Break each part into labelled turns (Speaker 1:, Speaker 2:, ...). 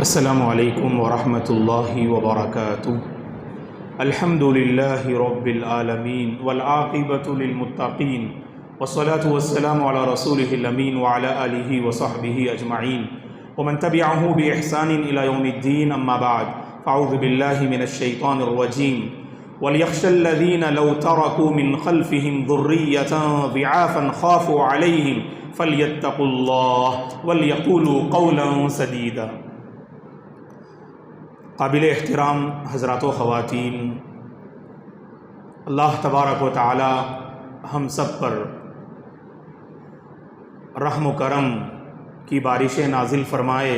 Speaker 1: السلام علیکم ورحمۃ اللہ وبرکاتہ۔ الحمد للہ رب العالمین والعاقبۃ للمتقین والصلاة والسلام علی رسولہ الامین وعلی آلہ وصحبہ اجمعین ومن تبعہ بإحسان الی یوم الدین، اما بعد فاعوذ باللہ من الشیطان الرجیم وَلْيَخْشَ الَّذِينَ لَوْ تَرَكُوا مِنْ خَلْفِهِمْ ذُرِّيَّةً ضِعَافًا خَافُوا عَلَيْهِمْ فَلْيَتَّقُوا اللَّهَ وَلْيَقُولُوا قَوْلًا سَدِيدًا۔ قابل احترام حضرات و خواتین، اللہ تبارک و تعالی ہم سب پر رحم و کرم کی بارشیں نازل فرمائے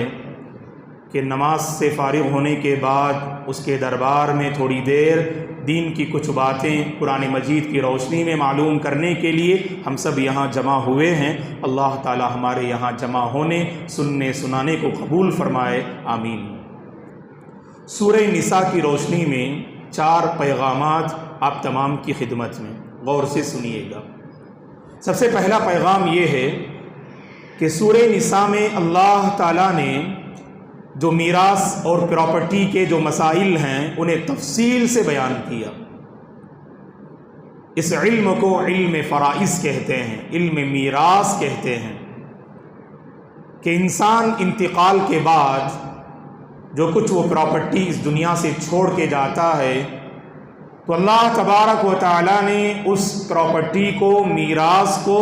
Speaker 1: کہ نماز سے فارغ ہونے کے بعد اس کے دربار میں تھوڑی دیر دین کی کچھ باتیں قرآن مجید کی روشنی میں معلوم کرنے کے لیے ہم سب یہاں جمع ہوئے ہیں۔ اللہ تعالی ہمارے یہاں جمع ہونے سننے سنانے کو قبول فرمائے، آمین۔ سورہ نساء کی روشنی میں 4 پیغامات آپ تمام کی خدمت میں، غور سے سنیے گا۔ سب سے پہلا پیغام یہ ہے کہ سورہ نساء میں اللہ تعالیٰ نے جو میراث اور پراپرٹی کے جو مسائل ہیں انہیں تفصیل سے بیان کیا۔ اس علم کو علم فرائض کہتے ہیں، علم میراث کہتے ہیں، کہ انسان انتقال کے بعد جو کچھ وہ پراپرٹی اس دنیا سے چھوڑ کے جاتا ہے تو اللہ تبارک و تعالیٰ نے اس پراپرٹی کو، میراث کو،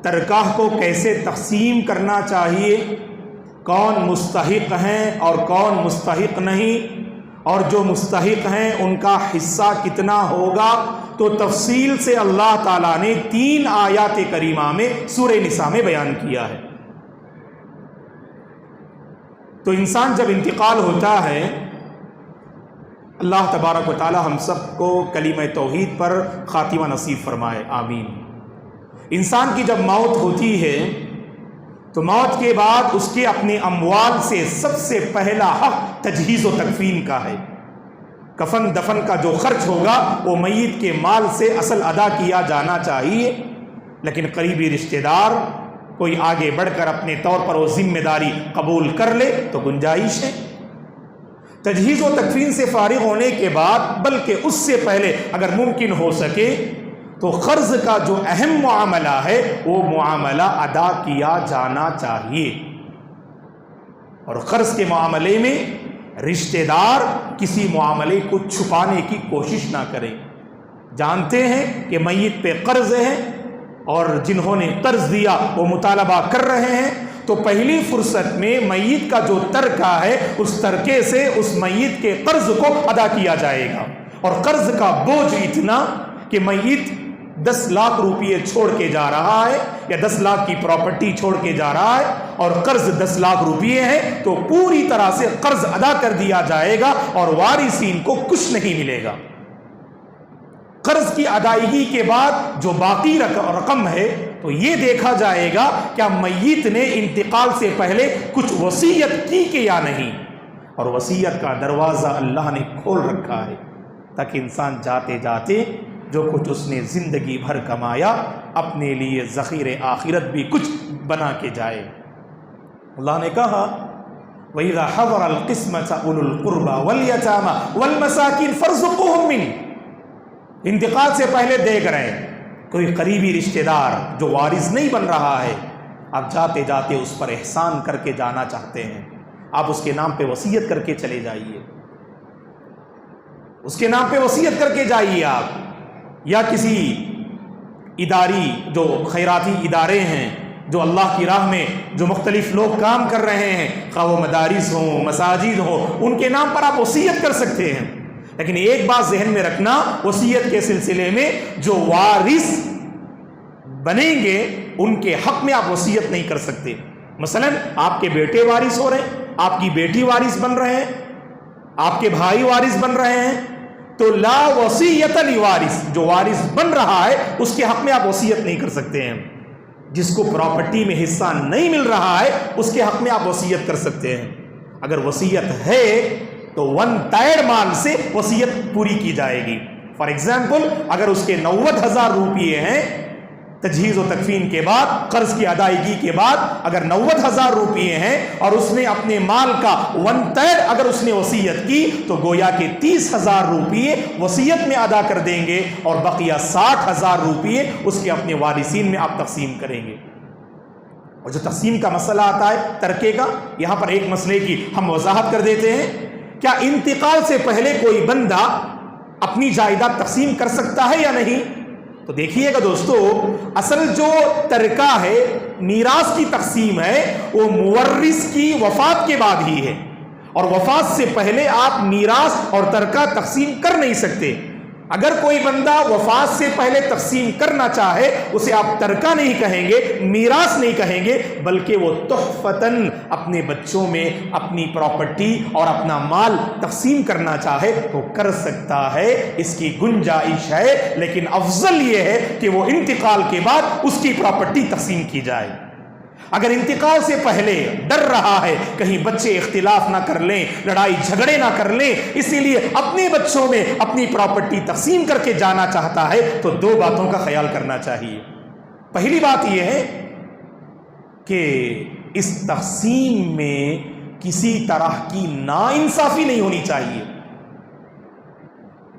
Speaker 1: ترکہ کو کیسے تقسیم کرنا چاہیے، کون مستحق ہیں اور کون مستحق نہیں، اور جو مستحق ہیں ان کا حصہ کتنا ہوگا، تو تفصیل سے اللہ تعالیٰ نے 3 آیات کریمہ میں سورہ نساء میں بیان کیا ہے۔ تو انسان جب انتقال ہوتا ہے، اللہ تبارک و تعالی ہم سب کو کلمہ توحید پر خاتمہ نصیب فرمائے، آمین۔ انسان کی جب موت ہوتی ہے تو موت کے بعد اس کے اپنے اموال سے سب سے پہلا حق تجہیز و تکفین کا ہے۔ کفن دفن کا جو خرچ ہوگا وہ میت کے مال سے اصل ادا کیا جانا چاہیے، لیکن قریبی رشتہ دار کوئی آگے بڑھ کر اپنے طور پر وہ ذمہ داری قبول کر لے تو گنجائش ہے۔ تجہیز و تکفین سے فارغ ہونے کے بعد، بلکہ اس سے پہلے اگر ممکن ہو سکے تو قرض کا جو اہم معاملہ ہے وہ معاملہ ادا کیا جانا چاہیے۔ اور قرض کے معاملے میں رشتہ دار کسی معاملے کو چھپانے کی کوشش نہ کریں۔ جانتے ہیں کہ میت پہ قرض ہے اور جنہوں نے قرض دیا وہ مطالبہ کر رہے ہیں، تو پہلی فرصت میں میت کا جو ترکہ ہے اس ترکے سے اس میت کے قرض کو ادا کیا جائے گا۔ اور قرض کا بوجھ اتنا کہ میت 10 لاکھ روپئے چھوڑ کے جا رہا ہے یا 10 لاکھ کی پراپرٹی چھوڑ کے جا رہا ہے اور قرض 10 لاکھ روپئے ہے، تو پوری طرح سے قرض ادا کر دیا جائے گا اور وارثین کو کچھ نہیں ملے گا۔ قرض کی ادائیگی کے بعد جو باقی رقم ہے تو یہ دیکھا جائے گا کیا میت نے انتقال سے پہلے کچھ وصیت کی کہ یا نہیں، اور وصیت کا دروازہ اللہ نے کھول رکھا ہے تاکہ انسان جاتے جاتے جو کچھ اس نے زندگی بھر کمایا اپنے لیے ذخیر آخرت بھی کچھ بنا کے جائے۔ اللہ نے کہا وَإِذَا حَضَرَ الْقِسْمَةَ أُولُو الْقُرْبَى وَالْيَتَامَى وَالْمَسَاكِينَ فَارْزُقُوهُم مِّنْهُ۔ انتقال سے پہلے دیکھ رہے ہیں کوئی قریبی رشتہ دار جو وارث نہیں بن رہا ہے، آپ جاتے جاتے اس پر احسان کر کے جانا چاہتے ہیں، آپ اس کے نام پہ وصیت کر کے چلے جائیے، اس کے نام پہ وصیت کر کے جائیے آپ، یا کسی اداری جو خیراتی ادارے ہیں جو اللہ کی راہ میں جو مختلف لوگ کام کر رہے ہیں، خواہ وہ مدارس ہوں، مساجد ہوں، ان کے نام پر آپ وصیت کر سکتے ہیں۔ لیکن ایک بات ذہن میں رکھنا، وصیت کے سلسلے میں جو وارث بنیں گے ان کے حق میں آپ وصیت نہیں کر سکتے۔ مثلا آپ کے بیٹے وارث ہو رہے ہیں، آپ کی بیٹی وارث بن رہے ہیں، آپ کے بھائی وارث بن رہے ہیں، تو لا وصیت لوارث، جو وارث بن رہا ہے اس کے حق میں آپ وصیت نہیں کر سکتے ہیں۔ جس کو پراپرٹی میں حصہ نہیں مل رہا ہے اس کے حق میں آپ وصیت کر سکتے ہیں۔ اگر وصیت ہے تو 1/3 مال سے وصیت پوری کی جائے گی۔ فار ایگزامپل اگر اس کے 90,000 روپئے ہیں تجہیز و تکفین کے بعد، قرض کی ادائیگی کے بعد اگر 90,000 روپیے ہیں اور اس نے اپنے مال کا 1/3 اگر اس نے وصیت کی تو گویا کہ 30,000 روپیے وصیت میں ادا کر دیں گے اور بقیہ 60,000 روپیے اس کے اپنے وارثین میں آپ تقسیم کریں گے۔ اور جو تقسیم کا مسئلہ آتا ہے ترکے کا، یہاں پر ایک مسئلے کی ہم وضاحت کر دیتے ہیں۔ کیا انتقال سے پہلے کوئی بندہ اپنی جائیداد تقسیم کر سکتا ہے یا نہیں؟ تو دیکھیے گا دوستو، اصل جو ترکہ ہے، میراث کی تقسیم ہے، وہ مورث کی وفات کے بعد ہی ہے، اور وفات سے پہلے آپ میراث اور ترکہ تقسیم کر نہیں سکتے۔ اگر کوئی بندہ وفات سے پہلے تقسیم کرنا چاہے اسے آپ ترکہ نہیں کہیں گے، میراث نہیں کہیں گے، بلکہ وہ تحفتاً اپنے بچوں میں اپنی پراپرٹی اور اپنا مال تقسیم کرنا چاہے تو کر سکتا ہے، اس کی گنجائش ہے، لیکن افضل یہ ہے کہ وہ انتقال کے بعد اس کی پراپرٹی تقسیم کی جائے۔ اگر انتقال سے پہلے ڈر رہا ہے کہیں بچے اختلاف نہ کر لیں، لڑائی جھگڑے نہ کر لیں، اسی لیے اپنے بچوں میں اپنی پراپرٹی تقسیم کر کے جانا چاہتا ہے تو 2 باتوں کا خیال کرنا چاہیے۔ پہلی بات یہ ہے کہ اس تقسیم میں کسی طرح کی ناانصافی نہیں ہونی چاہیے۔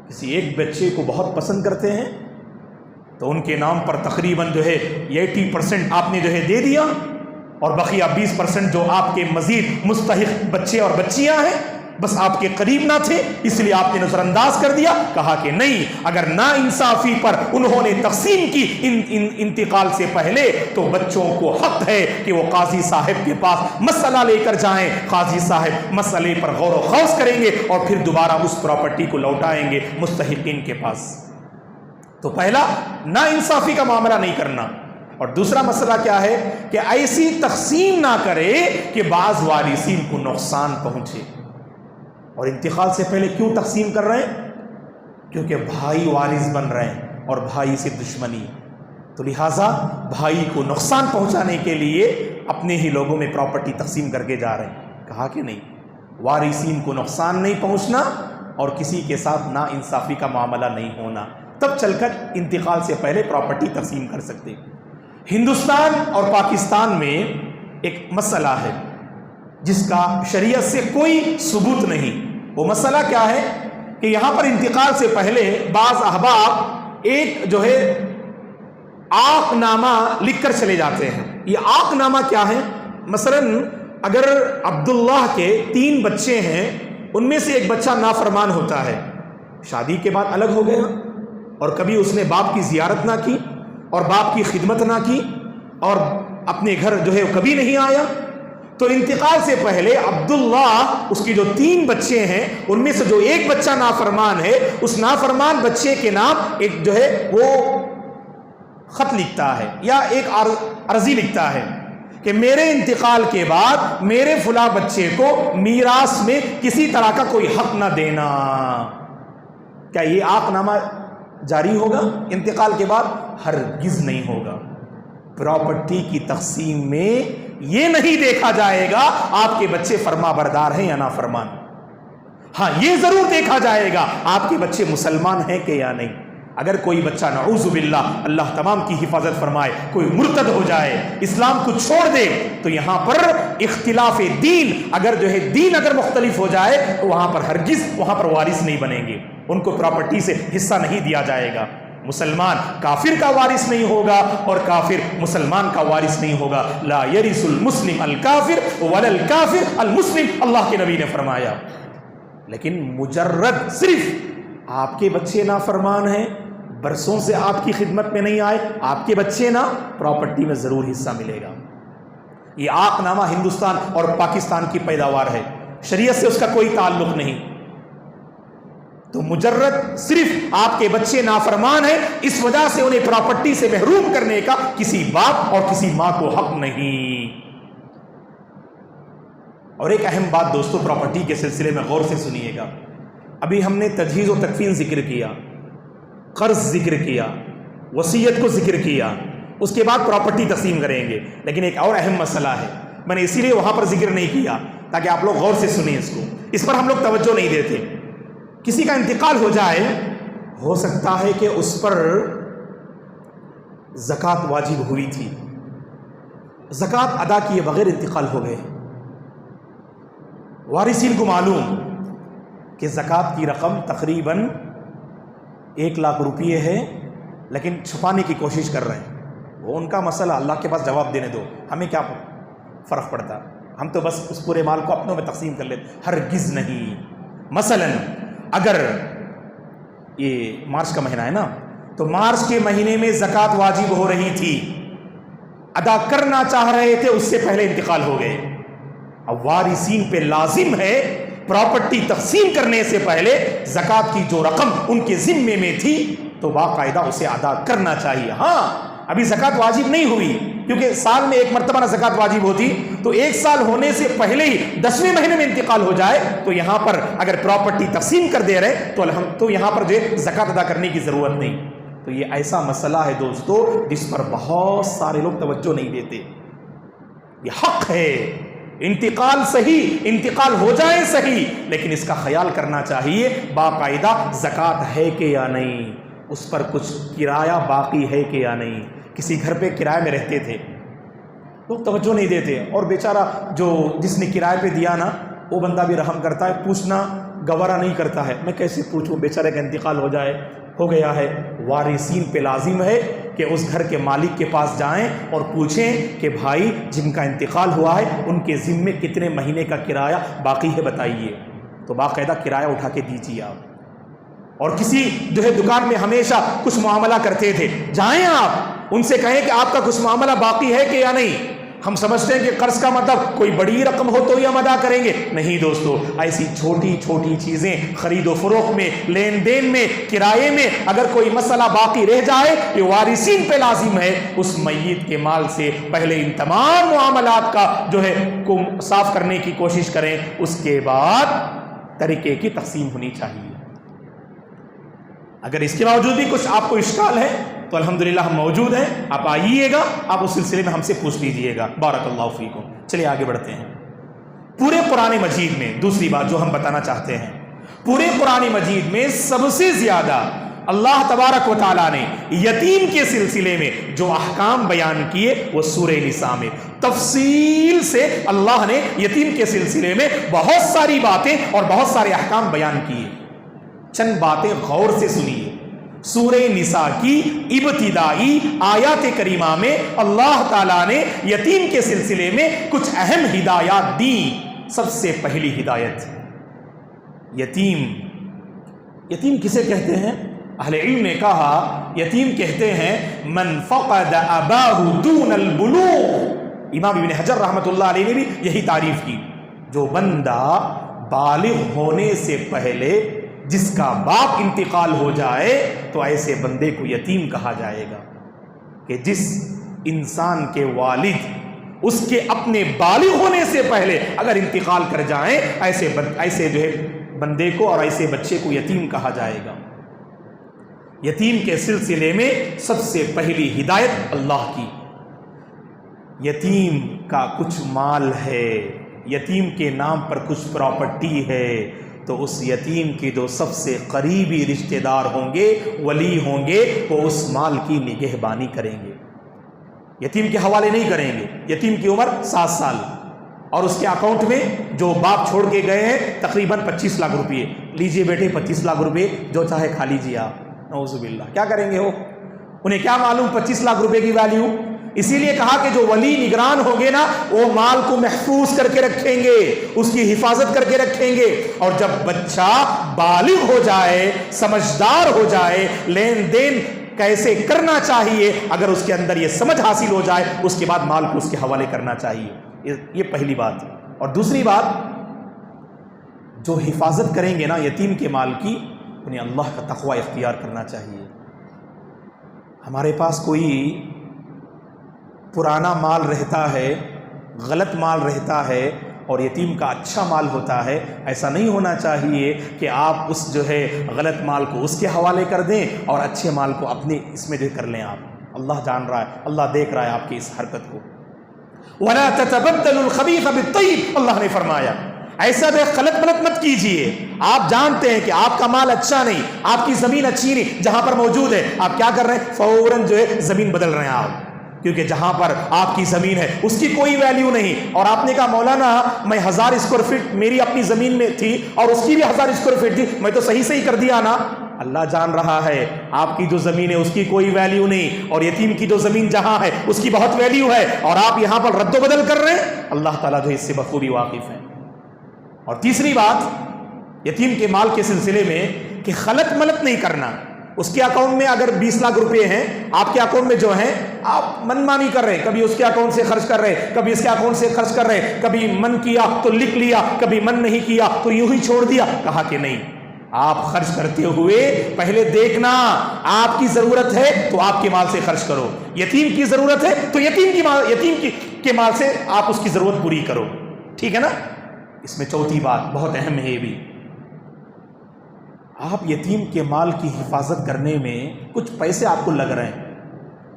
Speaker 1: کسی ایک بچے کو بہت پسند کرتے ہیں تو ان کے نام پر تقریباً 80% آپ نے دے دیا، اور بقیہ 20% جو آپ کے مزید مستحق بچے اور بچیاں ہیں بس آپ کے قریب نہ تھے اس لیے آپ نے نظر انداز کر دیا۔ کہا کہ نہیں، اگر نا انصافی پر انہوں نے تقسیم کی انتقال سے پہلے تو بچوں کو حق ہے کہ وہ قاضی صاحب کے پاس مسئلہ لے کر جائیں، قاضی صاحب مسئلے پر غور و خوض کریں گے اور پھر دوبارہ اس پراپرٹی کو لوٹائیں گے مستحقین کے پاس۔ تو پہلا، نا انصافی کا معاملہ نہیں کرنا، اور دوسرا مسئلہ کیا ہے کہ ایسی تقسیم نہ کرے کہ بعض وارثین کو نقصان پہنچے۔ اور انتقال سے پہلے کیوں تقسیم کر رہے ہیں؟ کیونکہ بھائی وارث بن رہے ہیں اور بھائی سے دشمنی، تو لہٰذا بھائی کو نقصان پہنچانے کے لیے اپنے ہی لوگوں میں پراپرٹی تقسیم کر کے جا رہے ہیں۔ کہا کہ نہیں، وارثین کو نقصان نہیں پہنچنا اور کسی کے ساتھ نا انصافی کا معاملہ نہیں ہونا، تب چل کر انتقال سے پہلے پراپرٹی تقسیم کر سکتے۔ ہندوستان اور پاکستان میں ایک مسئلہ ہے جس کا شریعت سے کوئی ثبوت نہیں۔ وہ مسئلہ کیا ہے کہ یہاں پر انتقال سے پہلے بعض احباب ایک عاق نامہ لکھ کر چلے جاتے ہیں۔ یہ عاق نامہ کیا ہے؟ مثلا اگر عبداللہ کے 3 بچے ہیں، ان میں سے ایک بچہ نافرمان ہوتا ہے، شادی کے بعد الگ ہو گیا اور کبھی اس نے باپ کی زیارت نہ کی اور باپ کی خدمت نہ کی اور اپنے گھر کبھی نہیں آیا، تو انتقال سے پہلے عبداللہ اس کی جو 3 بچے ہیں ان میں سے جو ایک بچہ نافرمان ہے، اس نافرمان بچے کے نام ایک وہ خط لکھتا ہے یا ایک عرضی لکھتا ہے کہ میرے انتقال کے بعد میرے فلاں بچے کو میراث میں کسی طرح کا کوئی حق نہ دینا۔ کیا یہ عاق نامہ جاری ہوگا انتقال کے بعد؟ ہرگز نہیں ہوگا۔ پراپرٹی کی تقسیم میں یہ نہیں دیکھا جائے گا آپ کے بچے فرما بردار ہیں یا نافرمان۔ ہاں، یہ ضرور دیکھا جائے گا آپ کے بچے مسلمان ہیں کہ یا نہیں۔ اگر کوئی بچہ نعوذ باللہ، اللہ تمام کی حفاظت فرمائے، کوئی مرتد ہو جائے، اسلام کو چھوڑ دے، تو یہاں پر اختلاف دین اگر دین اگر مختلف ہو جائے تو وہاں پر ہرگز وہاں پر وارث نہیں بنیں گے، ان کو پراپرٹی سے حصہ نہیں دیا جائے گا۔ مسلمان کافر کا وارث نہیں ہوگا اور کافر مسلمان کا وارث نہیں ہوگا۔ لا یرث المسلم الکافر ولا الکافر المسلم، اللہ کے نبی نے فرمایا۔ لیکن مجرد صرف آپ کے بچے نافرمان ہیں، برسوں سے آپ کی خدمت میں نہیں آئے، آپ کے بچے نہ، پراپرٹی میں ضرور حصہ ملے گا۔ یہ عاق نامہ ہندوستان اور پاکستان کی پیداوار ہے، شریعت سے اس کا کوئی تعلق نہیں۔ تو مجرد صرف آپ کے بچے نافرمان ہیں، اس وجہ سے انہیں پراپرٹی سے محروم کرنے کا کسی باپ اور کسی ماں کو حق نہیں۔ اور ایک اہم بات دوستو پراپرٹی کے سلسلے میں غور سے سنیے گا۔ ابھی ہم نے تجہیز و تکفین ذکر کیا، قرض ذکر کیا، وصیت کو ذکر کیا، اس کے بعد پراپرٹی تقسیم کریں گے، لیکن ایک اور اہم مسئلہ ہے، میں نے اسی لیے وہاں پر ذکر نہیں کیا تاکہ آپ لوگ غور سے سنیں اس کو، اس پر ہم لوگ توجہ نہیں دیتے۔ کسی کا انتقال ہو جائے، ہو سکتا ہے کہ اس پر زکوٰۃ واجب ہوئی تھی، زکوٰۃ ادا کیے بغیر انتقال ہو گئے، وارثین کو معلوم کہ زکوٰۃ کی رقم تقریباً 1,00,000 روپیے ہے، لیکن چھپانے کی کوشش کر رہے ہیں۔ وہ ان کا مسئلہ، اللہ کے پاس جواب دینے دو، ہمیں کیا فرق پڑتا، ہم تو بس اس پورے مال کو اپنوں میں تقسیم کر لیتے۔ ہرگز نہیں۔ مثلا اگر یہ مارچ کا مہینہ ہے نا، تو مارچ کے مہینے میں زکوٰۃ واجب ہو رہی تھی، ادا کرنا چاہ رہے تھے، اس سے پہلے انتقال ہو گئے۔ اب وارثین پہ لازم ہے پراپرٹی تقسیم کرنے سے پہلے زکوٰۃ کی جو رقم ان کے ذمے میں تھی تو باقاعدہ اسے ادا کرنا چاہیے۔ ہاں ابھی زکوٰۃ واجب نہیں ہوئی، کیونکہ سال میں ایک مرتبہ نہ زکوٰۃ واجب ہوتی، تو 1 سال ہونے سے پہلے ہی 10ویں مہینے میں انتقال ہو جائے تو یہاں پر اگر پراپرٹی تقسیم کر دے رہے تو یہاں پر جو زکوٰۃ ادا کرنے کی ضرورت نہیں۔ تو یہ ایسا مسئلہ ہے دوستو جس پر بہت سارے لوگ توجہ نہیں دیتے۔ یہ حق ہے، انتقال صحیح، انتقال ہو جائے صحیح، لیکن اس کا خیال کرنا چاہیے باقاعدہ زکوٰۃ ہے کہ یا نہیں، اس پر کچھ کرایہ باقی ہے کہ یا نہیں۔ کسی گھر پہ کرائے میں رہتے تھے، لوگ توجہ نہیں دیتے، اور بیچارہ جس نے کرائے پہ دیا نا وہ بندہ بھی رحم کرتا ہے، پوچھنا گوارا نہیں کرتا ہے، میں کیسے پوچھوں، بیچارے کا انتقال ہو گیا ہے۔ وارثین پہ لازم ہے کہ اس گھر کے مالک کے پاس جائیں اور پوچھیں کہ بھائی جن کا انتقال ہوا ہے ان کے ذمے کتنے مہینے کا کرایہ باقی ہے بتائیے، تو باقاعدہ کرایہ اٹھا کے دیجیے آپ۔ اور کسی دکان میں ہمیشہ کچھ معاملہ کرتے تھے، جائیں آپ ان سے کہیں کہ آپ کا کچھ معاملہ باقی ہے کہ یا نہیں۔ ہم سمجھتے ہیں کہ قرض کا مطلب کوئی بڑی رقم ہو تو ہی ہم ادا کریں گے، نہیں دوستو، ایسی چھوٹی چھوٹی چیزیں خرید و فروخت میں، لین دین میں، کرائے میں اگر کوئی مسئلہ باقی رہ جائے، یہ وارثین پہ لازم ہے اس میت کے مال سے پہلے ان تمام معاملات کا کو صاف کرنے کی کوشش کریں، اس کے بعد طریقے کی تقسیم ہونی چاہیے۔ اگر اس کے باوجود بھی کچھ آپ کو اشکال ہے تو الحمدللہ ہم موجود ہیں، آپ آئیے گا، آپ اس سلسلے میں ہم سے پوچھ لیجئے گا۔ بارک اللہ فیکم۔ چلیے آگے بڑھتے ہیں۔ پورے قرآن مجید میں دوسری بات جو ہم بتانا چاہتے ہیں، پورے قرآن مجید میں سب سے زیادہ اللہ تبارک و تعالیٰ نے یتیم کے سلسلے میں جو احکام بیان کیے وہ سورہ نساء میں تفصیل سے اللہ نے یتیم کے سلسلے میں بہت ساری باتیں اور بہت سارے احکام بیان کیے۔ چند باتیں غور سے سنیے۔ سورہ نساء کی ابتدائی آیات کریمہ میں اللہ تعالیٰ نے یتیم کے سلسلے میں کچھ اہم ہدایات دیں۔ سب سے پہلی ہدایت، یتیم کسے کہتے ہیں؟ اہل علم نے کہا یتیم کہتے ہیں من فقد اباہ دون البلوغ۔ امام ابن حجر رحمۃ اللہ علیہ نے بھی یہی تعریف کی، جو بندہ بالغ ہونے سے پہلے جس کا باپ انتقال ہو جائے تو ایسے بندے کو یتیم کہا جائے گا، کہ جس انسان کے والد اس کے اپنے بالغ ہونے سے پہلے اگر انتقال کر جائیں، ایسے بندے کو اور ایسے بچے کو یتیم کہا جائے گا۔ یتیم کے سلسلے میں سب سے پہلی ہدایت اللہ کی، یتیم کا کچھ مال ہے، یتیم کے نام پر کچھ پراپرٹی ہے، تو اس یتیم کے جو سب سے قریبی رشتہ دار ہوں گے، ولی ہوں گے، وہ اس مال کی نگہبانی کریں گے، یتیم کے حوالے نہیں کریں گے۔ یتیم کی عمر 7 سال اور اس کے اکاؤنٹ میں جو باپ چھوڑ کے گئے ہیں تقریباً 25 لاکھ روپئے، لیجئے بیٹے 25 لاکھ روپئے جو چاہے کھا لیجئے آپ۔ نعوذ باللہ، کیا کریں گے وہ؟ انہیں کیا معلوم 25 لاکھ روپئے کی ویلیو؟ اسی لیے کہا کہ جو ولی نگران ہوں گے نا وہ مال کو محفوظ کر کے رکھیں گے، اس کی حفاظت کر کے رکھیں گے، اور جب بچہ بالغ ہو جائے، سمجھدار ہو جائے، لین دین کیسے کرنا چاہیے اگر اس کے اندر یہ سمجھ حاصل ہو جائے، اس کے بعد مال کو اس کے حوالے کرنا چاہیے۔ یہ پہلی بات۔ اور دوسری بات، جو حفاظت کریں گے نا یتیم کے مال کی، انہیں اللہ کا تقوی اختیار کرنا چاہیے۔ ہمارے پاس کوئی پرانا مال رہتا ہے، غلط مال رہتا ہے اور یتیم کا اچھا مال ہوتا ہے، ایسا نہیں ہونا چاہیے کہ آپ اس غلط مال کو اس کے حوالے کر دیں اور اچھے مال کو اپنے اس میں کر لیں۔ آپ، اللہ جان رہا ہے، اللہ دیکھ رہا ہے آپ کی اس حرکت کو۔ وَلَا تَتَبَدَّلُوا الْخَبِيثَ بِالطَّيِّبِ، اللہ نے فرمایا ایسا بے خلط ملط مت کیجئے. آپ جانتے ہیں کہ آپ کا مال اچھا نہیں, آپ کی زمین اچھی نہیں, جہاں پر موجود ہے آپ کیا کر رہے ہیں, فوراً جو ہے زمین بدل رہے ہیں آپ, کیونکہ جہاں پر آپ کی زمین ہے اس کی کوئی ویلیو نہیں. اور آپ نے کہا مولانا میں 1000 اسکوائر فٹ میری اپنی زمین میں تھی اور اس کی بھی 1000 اسکوائر فٹ تھی, میں تو صحیح کر دیا نا. اللہ جان رہا ہے آپ کی جو زمین ہے اس کی کوئی ویلیو نہیں, اور یتیم کی جو زمین جہاں ہے اس کی بہت ویلیو ہے, اور آپ یہاں پر رد و بدل کر رہے ہیں. اللہ تعالیٰ جو اس سے بخوبی واقف ہے. اور تیسری بات یتیم کے مال کے سلسلے میں کہ خلط ملط نہیں کرنا. اس کے اکاؤنٹ میں اگر 20 لاکھ روپے ہیں, آپ کے اکاؤنٹ میں جو ہیں آپ من مانی کر رہے ہیں, کبھی اس کے اکاؤنٹ سے خرچ کر رہے ہیں, کبھی اس کے اکاؤنٹ سے خرچ کر رہے ہیں, کبھی من کیا تو لکھ لیا, کبھی من نہیں کیا تو یوں ہی چھوڑ دیا. کہا کہ نہیں, آپ خرچ کرتے ہوئے پہلے دیکھنا آپ کی ضرورت ہے تو آپ کے مال سے خرچ کرو, یتیم کی ضرورت ہے تو یتیم کے مال سے آپ اس کی ضرورت پوری کرو. ٹھیک ہے نا. اس میں چوتھی بات بہت اہم ہے یہ بھی, آپ یتیم کے مال کی حفاظت کرنے میں کچھ پیسے آپ کو لگ رہے ہیں,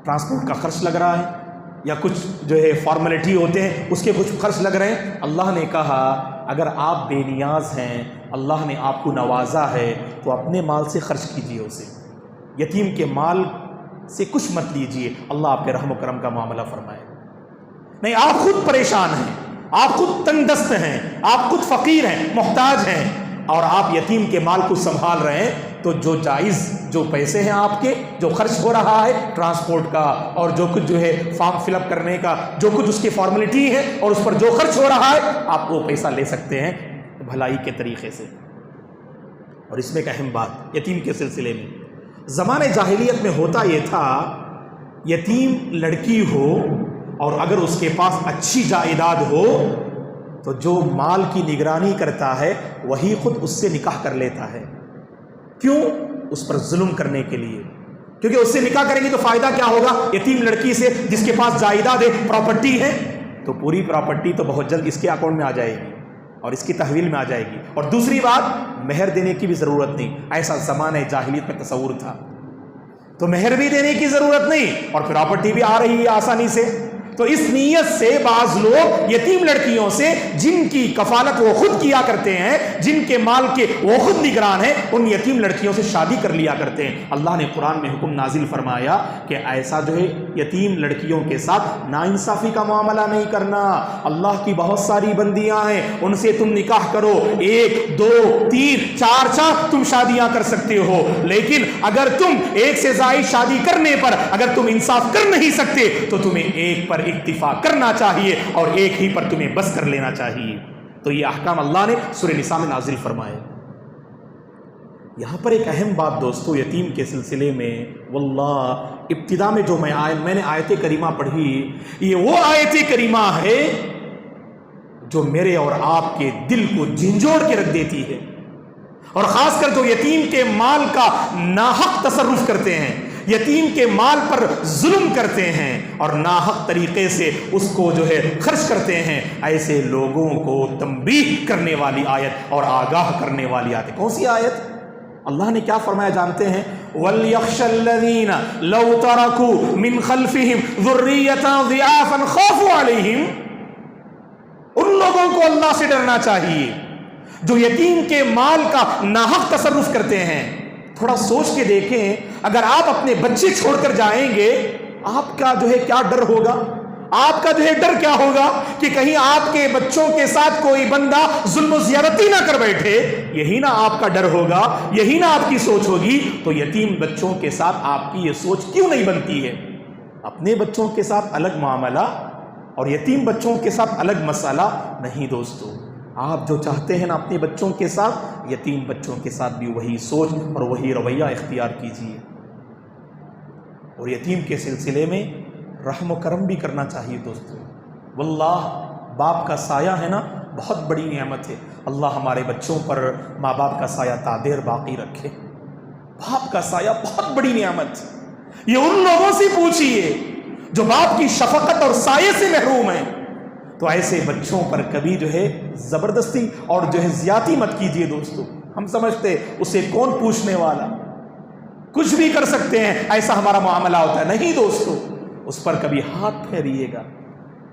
Speaker 1: ٹرانسپورٹ کا خرچ لگ رہا ہے, یا کچھ جو ہے فارمیلٹی ہوتے ہیں اس کے کچھ خرچ لگ رہے ہیں. اللہ نے کہا اگر آپ بے نیاز ہیں, اللہ نے آپ کو نوازا ہے تو اپنے مال سے خرچ کیجیے اسے, یتیم کے مال سے کچھ مت لیجیے, اللہ آپ کے رحم و کرم کا معاملہ فرمائے. نہیں, آپ خود پریشان ہیں, آپ خود تنگ دست ہیں, آپ خود فقیر ہیں, محتاج ہیں, اور آپ یتیم کے مال کو سنبھال رہے ہیں, تو جو جائز جو پیسے ہیں آپ کے جو خرچ ہو رہا ہے ٹرانسپورٹ کا اور جو کچھ جو ہے فارم فل اپ کرنے کا جو کچھ اس کی فارمیلٹی ہے اور اس پر جو خرچ ہو رہا ہے, آپ وہ پیسہ لے سکتے ہیں بھلائی کے طریقے سے. اور اس میں ایک اہم بات یتیم کے سلسلے میں, زمانے جاہلیت میں ہوتا یہ تھا, یتیم لڑکی ہو اور اگر اس کے پاس اچھی جائیداد ہو تو جو مال کی نگرانی کرتا ہے وہی خود اس سے نکاح کر لیتا ہے. کیوں؟ اس پر ظلم کرنے کے لیے, کیونکہ اس سے نکاح کریں گے تو فائدہ کیا ہوگا, یتیم لڑکی سے جس کے پاس جائیداد ہے, پراپرٹی ہے, تو پوری پراپرٹی تو بہت جلد اس کے اکاؤنٹ میں آ جائے گی اور اس کی تحویل میں آ جائے گی. اور دوسری بات, مہر دینے کی بھی ضرورت نہیں, ایسا زمانہ جاہلیت میں تصور تھا, تو مہر بھی دینے کی ضرورت نہیں اور پراپرٹی بھی آ رہی ہے آسانی سے. تو اس نیت سے بعض لوگ یتیم لڑکیوں سے جن کی کفالت وہ خود کیا کرتے ہیں, جن کے مال کے وہ خود نگران ہیں, ان یتیم لڑکیوں سے شادی کر لیا کرتے ہیں. اللہ نے قرآن میں حکم نازل فرمایا کہ ایسا جو ہے یتیم لڑکیوں کے ساتھ ناانصافی کا معاملہ نہیں کرنا. اللہ کی بہت ساری بندیاں ہیں, ان سے تم نکاح کرو, 1 2 3 4 تم شادیاں کر سکتے ہو, لیکن اگر تم ایک سے زائد شادی کرنے پر اگر تم انصاف کر نہیں سکتے تو تمہیں ایک پر اکتفا کرنا چاہیے اور ایک ہی پر تمہیں بس کر لینا چاہیے. تو یہ احکام اللہ نے سورہ نساء میں نازل فرمائے. یہاں پر ایک اہم بات دوستو یتیم کے سلسلے میں, واللہ ابتدا میں جو میں نے آیت کریمہ پڑھی, یہ وہ آیت کریمہ ہے جو میرے اور آپ کے دل کو جھنجھوڑ کے رکھ دیتی ہے, اور خاص کر جو یتیم کے مال کا ناحق تصرف کرتے ہیں, یتیم کے مال پر ظلم کرتے ہیں اور ناحق طریقے سے اس کو جو ہے خرچ کرتے ہیں, ایسے لوگوں کو تنبیہ کرنے والی آیت اور آگاہ کرنے والی آیت. کون سی آیت؟ اللہ نے کیا فرمایا جانتے ہیں, وَلْيَخْشَ الَّذِينَ لَوْ تَرَكُوا مِنْ خَلْفِهِمْ ذُرِّيَّةً ضِعَافًا خَافُوا عَلَيْهِمْ. ان لوگوں کو اللہ سے ڈرنا چاہیے جو یتیم کے مال کا ناحق تصرف کرتے ہیں. تھوڑا سوچ کے دیکھیں, اگر آپ اپنے بچے چھوڑ کر جائیں گے, آپ کا جو ہے کیا ڈر ہوگا, آپ کا جو ہے ڈر کیا ہوگا کہ کہیں آپ کے بچوں کے ساتھ کوئی بندہ ظلم و زیادتی نہ کر بیٹھے. یہی نہ آپ کا ڈر ہوگا, یہی نہ آپ کی سوچ ہوگی. تو یتیم بچوں کے ساتھ آپ کی یہ سوچ کیوں نہیں بنتی ہے؟ اپنے بچوں کے ساتھ الگ معاملہ اور یتیم بچوں کے ساتھ الگ مسئلہ نہیں دوستو. آپ جو چاہتے ہیں نا اپنے بچوں کے ساتھ, یتیم بچوں کے ساتھ بھی وہی سوچ اور وہی رویہ اختیار کیجیے. اور یتیم کے سلسلے میں رحم و کرم بھی کرنا چاہیے دوستو. واللہ باپ کا سایہ ہے نا بہت بڑی نعمت ہے. اللہ ہمارے بچوں پر ماں باپ کا سایہ تادیر باقی رکھے. باپ کا سایہ بہت بڑی نعمت. یہ ان لوگوں سے پوچھئے جو باپ کی شفقت اور سائے سے محروم ہیں. تو ایسے بچوں پر کبھی جو ہے زبردستی اور جو ہے زیادتی مت کیجیے دوستو. ہم سمجھتے اسے کون پوچھنے والا, کچھ بھی کر سکتے ہیں, ایسا ہمارا معاملہ ہوتا ہے. نہیں دوستو, اس پر کبھی ہاتھ پھیریے گا,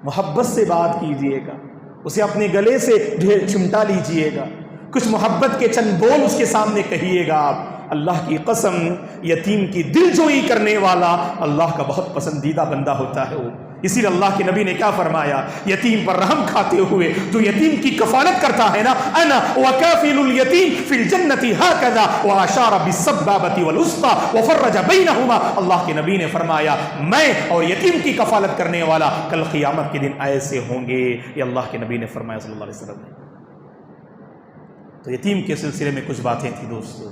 Speaker 1: محبت سے بات کیجیے گا, اسے اپنے گلے سے ڈھیر چمٹا لیجئے گا، کچھ محبت کے چند بول اس کے سامنے کہیے گا آپ۔ اللہ کی قسم، یتیم کی دل جوئی کرنے والا اللہ کا بہت پسندیدہ بندہ ہوتا ہے وہ۔ اسی لیے اللہ کے نبی نے کیا فرمایا، یتیم پر رحم کھاتے ہوئے جو یتیم کی کفالت کرتا ہے نا، انا وکافل الیتیم فی الجنۃ ہکذا واشار بالسبابۃ والوسطی وفرج بینہما، اللہ کے نبی نے فرمایا میں اور یتیم کی کفالت کرنے والا کل قیامت کے دن ایسے ہوں گے، یہ اللہ کے نبی نے فرمایا صلی اللہ علیہ وسلم۔ تو یتیم کے سلسلے میں کچھ باتیں تھیں دوستو،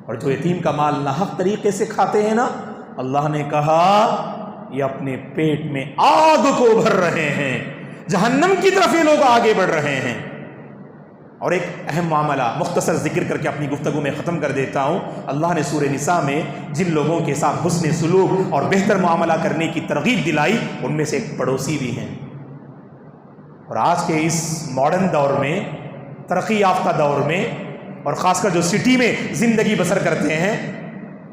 Speaker 1: اور جو یتیم کا مال ناحق طریقے سے کھاتے ہیں نا، اللہ نے کہا یہ اپنے پیٹ میں آگ کو بھر رہے ہیں، جہنم کی طرف یہ لوگ آگے بڑھ رہے ہیں۔ اور ایک اہم معاملہ مختصر ذکر کر کے اپنی گفتگو میں ختم کر دیتا ہوں۔ اللہ نے سورہ نساء میں جن لوگوں کے ساتھ حسن سلوک اور بہتر معاملہ کرنے کی ترغیب دلائی، ان میں سے ایک پڑوسی بھی ہیں۔ اور آج کے اس ماڈرن دور میں، ترقی یافتہ دور میں، اور خاص کر جو سٹی میں زندگی بسر کرتے ہیں،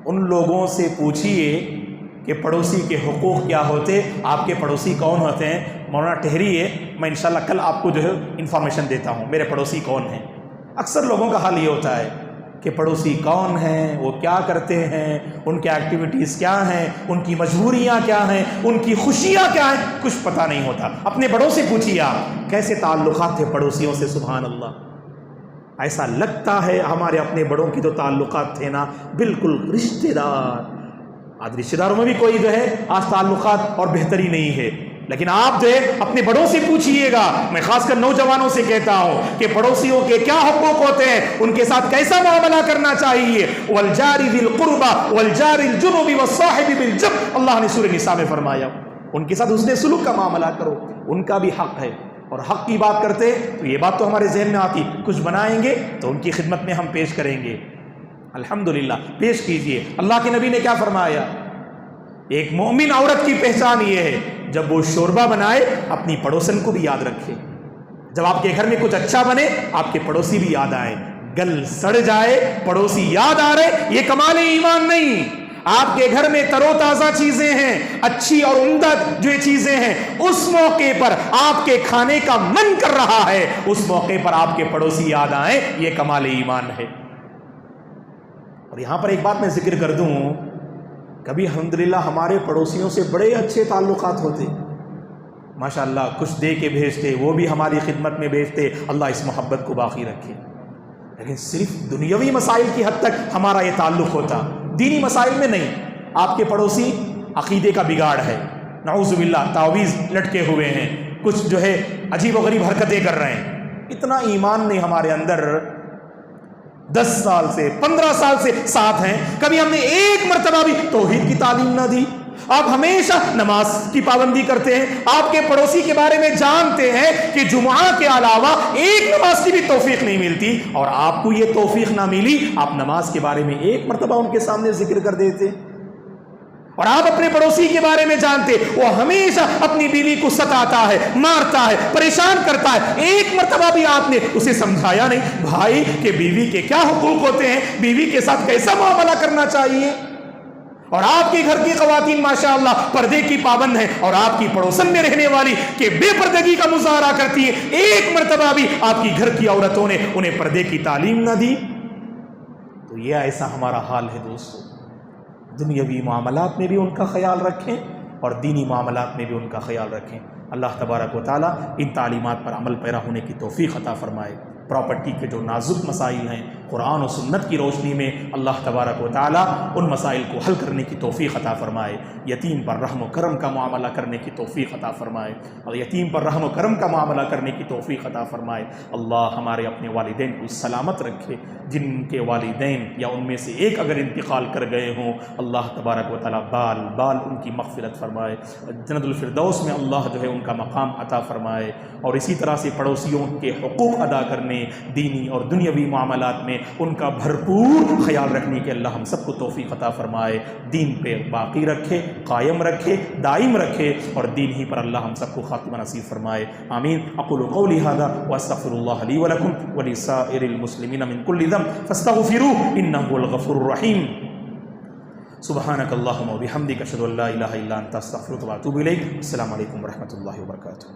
Speaker 1: ان لوگوں سے پوچھئے کہ پڑوسی کے حقوق کیا ہوتے، آپ کے پڑوسی کون ہوتے ہیں۔ مولانا ٹھہریے، میں انشاءاللہ کل آپ کو جو ہے انفارمیشن دیتا ہوں میرے پڑوسی کون ہیں۔ اکثر لوگوں کا حال یہ ہوتا ہے کہ پڑوسی کون ہیں، وہ کیا کرتے ہیں، ان کے ایکٹیویٹیز کیا ہیں، ان کی مجبوریاں کیا ہیں، ان کی خوشیاں کیا ہیں، کچھ پتہ نہیں ہوتا۔ اپنے بڑوں سے پوچھیے آپ کیسے تعلقات تھے پڑوسیوں سے، سبحان اللہ۔ ایسا لگتا ہے ہمارے اپنے بڑوں کی جو تعلقات تھے نا، بالکل رشتہ دار۔ آج رشتہ داروں میں بھی کوئی جو ہے آج تعلقات اور بہتری نہیں ہے، لیکن آپ جو ہے اپنے بڑوں سے پوچھئے گا۔ میں خاص کر نوجوانوں سے کہتا ہوں کہ پڑوسیوں کے کیا حقوق ہوتے ہیں، ان کے ساتھ کیسا معاملہ کرنا چاہیے۔ والجار ذی القربى والجار الجنب والصاحب بالجنب، اللہ نے سورہ نساء میں فرمایا ان کے ساتھ حسن سلوک کا معاملہ کرو، ان کا بھی حق ہے۔ اور حق کی بات کرتے تو یہ بات تو ہمارے ذہن میں آتی، کچھ بنائیں گے تو ان کی خدمت میں ہم پیش کریں گے، الحمدللہ پیش کیجئے۔ اللہ کے نبی نے کیا فرمایا، ایک مومن عورت کی پہچان یہ ہے جب وہ شوربہ بنائے اپنی پڑوسن کو بھی یاد رکھے۔ جب آپ کے گھر میں کچھ اچھا بنے آپ کے پڑوسی بھی یاد آئیں۔ گل سڑ جائے پڑوسی یاد آ رہے، یہ کمال ایمان نہیں۔ آپ کے گھر میں تر و تازہ چیزیں ہیں، اچھی اور عمدہ جو چیزیں ہیں، اس موقع پر آپ کے کھانے کا من کر رہا ہے، اس موقع پر آپ کے پڑوسی یاد آئیں، یہ کمال ایمان ہے۔ اور یہاں پر ایک بات میں ذکر کر دوں، کبھی الحمدللہ ہمارے پڑوسیوں سے بڑے اچھے تعلقات ہوتے، ماشاءاللہ کچھ دے کے بھیجتے، وہ بھی ہماری خدمت میں بھیجتے، اللہ اس محبت کو باقی رکھے۔ لیکن صرف دنیاوی مسائل کی حد تک ہمارا یہ تعلق ہوتا، دینی مسائل میں نہیں۔ آپ کے پڑوسی عقیدے کا بگاڑ ہے، نعوذ باللہ تعویذ لٹکے ہوئے ہیں، کچھ جو ہے عجیب و غریب حرکتیں کر رہے ہیں، اتنا ایمان نہیں ہمارے اندر، 10 سال سے 15 سال سے ساتھ ہیں، کبھی ہم نے ایک مرتبہ بھی توحید کی تعلیم نہ دی۔ آپ ہمیشہ نماز کی پابندی کرتے ہیں، آپ کے پڑوسی کے بارے میں جانتے ہیں کہ جمعہ کے علاوہ ایک نماز کی بھی توفیق نہیں ملتی، اور آپ کو یہ توفیق نہ ملی، آپ نماز کے بارے میں ایک مرتبہ ان کے سامنے ذکر کر دیتے۔ اور آپ اپنے پڑوسی کے بارے میں جانتے، وہ ہمیشہ اپنی بیوی کو ستاتا ہے، مارتا ہے، پریشان کرتا ہے، ایک مرتبہ بھی آپ نے اسے سمجھایا نہیں بھائی کہ بیوی کے کیا حقوق ہوتے ہیں، بیوی کے ساتھ کیسا معاملہ کرنا چاہیے۔ اور آپ کے گھر کی خواتین ماشاءاللہ پردے کی پابند ہیں، اور آپ کی پڑوسن میں رہنے والی کہ بے پردگی کا مظاہرہ کرتی ہے، ایک مرتبہ بھی آپ کی گھر کی عورتوں نے انہیں پردے کی تعلیم نہ دی۔ تو یہ ایسا ہمارا حال ہے دوستو، دنیاوی معاملات میں بھی ان کا خیال رکھیں اور دینی معاملات میں بھی ان کا خیال رکھیں۔ اللہ تبارک و تعالیٰ ان تعلیمات پر عمل پیرا ہونے کی توفیق عطا فرمائے۔ پراپرٹی کے جو نازک مسائل ہیں، قرآن و سنت کی روشنی میں اللہ تبارک و تعالیٰ ان مسائل کو حل کرنے کی توفیق عطا فرمائے۔ یتیم پر رحم و کرم کا معاملہ کرنے کی توفیق عطا فرمائے، اور یتیم پر رحم و کرم کا معاملہ کرنے کی توفیق عطا فرمائے۔ اللہ ہمارے اپنے والدین کو سلامت رکھے، جن کے والدین یا ان میں سے ایک اگر انتقال کر گئے ہوں، اللہ تبارک و تعالیٰ بال بال ان کی مغفرت فرمائے، جنت الفردوس میں اللہ جو ہے ان کا مقام عطا فرمائے۔ اور اسی طرح سے پڑوسیوں کے حقوق ادا کرنے، دینی اور دنیاوی معاملات میں ان کا بھرپور خیال رکھنے کے اللہ ہم سب کو توفیق عطا فرمائے، دین پہ باقی رکھے، قائم رکھے، دائم رکھے، اور دین ہی پر اللہ ہم سب کو خاتمہ نصیب فرمائے، آمین۔ اقول قولی ھذا واستغفر اللہ لی ولکم ولسائر المسلمین من کل ذنب فاستغفروہ انہ هو الغفور الرحیم۔ سبحانک اللہم وبحمدک اشہد ان لا الہ الا انت استغفرک واتوب الیک۔ السلام علیکم ورحمۃ اللہ وبرکاتہ۔